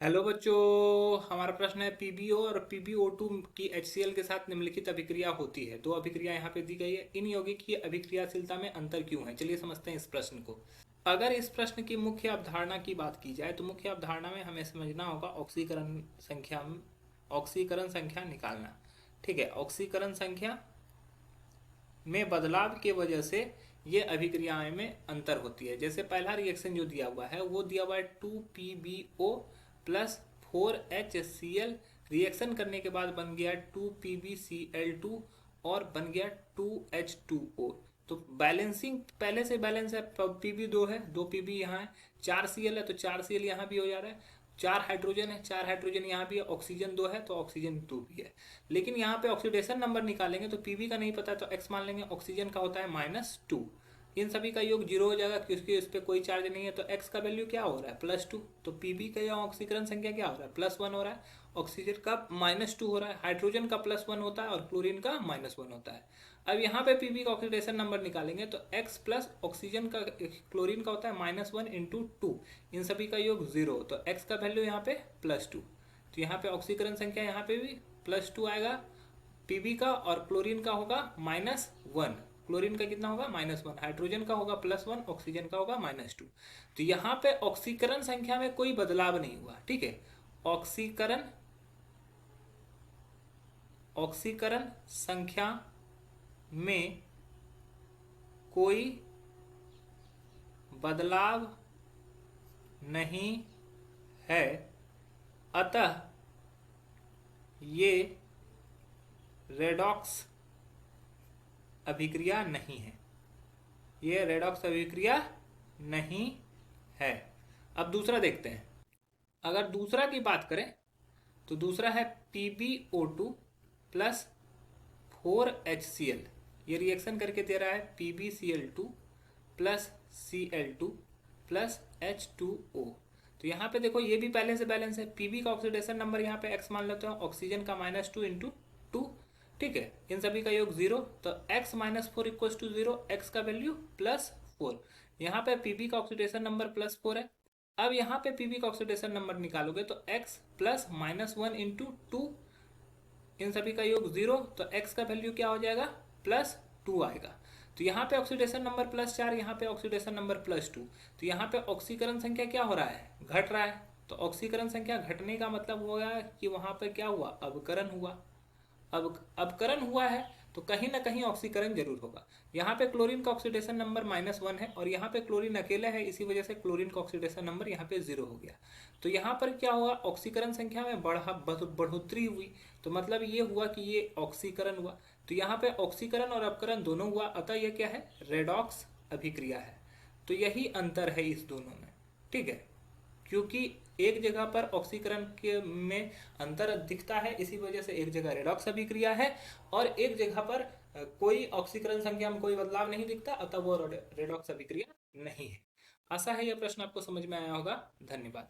Hello बच्चों। हमारा प्रश्न है पीबीओ और पीबीओ2 की HCl के साथ निम्नलिखित अभिक्रिया होती है। दो अभिक्रिया यहाँ पे दी गई है। इन यौगिक की अभिक्रियाशीलता में अंतर क्यों है? चलिए समझते हैं इस प्रश्न को। अगर इस प्रश्न की मुख्य अवधारणा की बात की जाए तो मुख्य अवधारणा में हमें समझना होगा ऑक्सीकरण संख्या निकालना। ठीक है, ऑक्सीकरण संख्या में बदलाव के वजह से ये अभिक्रियाएं में अंतर होती है। जैसे पहला रिएक्शन जो दिया हुआ है वो दिया हुआ है 2PbO प्लस 4HCl। रिएक्शन करने के बाद बन गया 2PbCl2 और बन गया 2H2O। तो बैलेंसिंग पहले से बैलेंस है, Pb2 है, 2Pb यहाँ है, 4Cl है तो 4Cl यहाँ भी हो जा रहा है, 4 हाइड्रोजन है, 4 हाइड्रोजन यहाँ भी है, ऑक्सीजन 2 है तो ऑक्सीजन 2 भी है। लेकिन यहाँ पे ऑक्सीडेशन नंबर निकालेंगे तो पीबी का नहीं पता तो एक्स मान लेंगे, ऑक्सीजन का होता है -2। इन सभी का योग जीरो हो जाएगा क्योंकि इस पर कोई चार्ज नहीं है तो एक्स का वैल्यू क्या हो रहा है +2। तो पीबी का यहाँ ऑक्सीकरण संख्या क्या हो रहा है +1 हो रहा है, ऑक्सीजन का -2 हो रहा है, हाइड्रोजन का +1 होता है और क्लोरीन का -1 होता है। अब यहाँ पे पीबी का ऑक्सीडेशन नंबर निकालेंगे तो एक्स प्लस ऑक्सीजन का क्लोरीन का होता है -1 इंटू 2। इन सभी का योग 0 तो एक्स का वैल्यू यहाँ पे +2। तो यहाँ पे ऑक्सीकरण संख्या यहाँ पे भी +2 आएगा पीबी का, और क्लोरीन का होगा -1। क्लोरीन का कितना होगा -1, हाइड्रोजन का होगा +1, ऑक्सीजन का होगा -2। तो यहाँ पे ऑक्सीकरण संख्या में कोई बदलाव नहीं हुआ। ठीक है, ऑक्सीकरण ऑक्सीकरण संख्या में कोई बदलाव नहीं है, अतः ये रेडॉक्स अभिक्रिया नहीं है। ये रेडॉक्स अभिक्रिया नहीं है। अब दूसरा देखते हैं। अगर दूसरा की बात करें तो दूसरा है PbO2 प्लस 4HCl। ये रिएक्शन करके दे रहा है PbCl2 plus Cl2 plus H2O। तो यहाँ पे देखो ये भी पहले से बैलेंस है। पीबी का ऑक्सीडेशन नंबर यहाँ पे x मान लेते हैं, ऑक्सीजन का -2 इंटू 2। ठीक है, इन सभी का योग 0 तो x -4 इक्वल टू 0, एक्स का वैल्यू +4। यहाँ पे पीबी का ऑक्सीडेशन नंबर +4 है। अब यहाँ पे पीबी का ऑक्सीडेशन नंबर निकालोगे तो x प्लस -1 इंटू 2, इन सभी का योग 0 तो x का वैल्यू क्या हो जाएगा +2 आएगा। तो यहाँ पे ऑक्सीडेशन नंबर +4, यहाँ पे ऑक्सीडेशन नंबर +2। तो यहाँ पे ऑक्सीकरण संख्या क्या हो रहा है, घट रहा है। तो ऑक्सीकरण संख्या घटने का मतलब हो गया कि वहाँ पे क्या हुआ, अवकरण हुआ। अब अवकरण हुआ है तो कहीं ना कहीं ऑक्सीकरण जरूर होगा। यहाँ पे क्लोरीन का ऑक्सीडेशन नंबर -1 है और यहाँ पे क्लोरीन अकेला है, इसी वजह से क्लोरीन का ऑक्सीडेशन नंबर यहाँ पे 0 हो गया। तो यहाँ पर क्या हुआ, ऑक्सीकरण संख्या में बढ़ोतरी हुई। तो मतलब ये हुआ कि ये ऑक्सीकरण हुआ। तो यहाँ पे ऑक्सीकरण और अपकरण दोनों हुआ, अतः यह क्या है, रेडॉक्स अभिक्रिया है। तो यही अंतर है इस दोनों में। ठीक है, क्योंकि एक जगह पर ऑक्सीकरण के में अंतर दिखता है, इसी वजह से एक जगह रेडॉक्स अभिक्रिया है और एक जगह पर कोई ऑक्सीकरण संख्या में कोई बदलाव नहीं दिखता, अतः वो रेडॉक्स अभिक्रिया नहीं है। आशा है यह प्रश्न आपको समझ में आया होगा। धन्यवाद।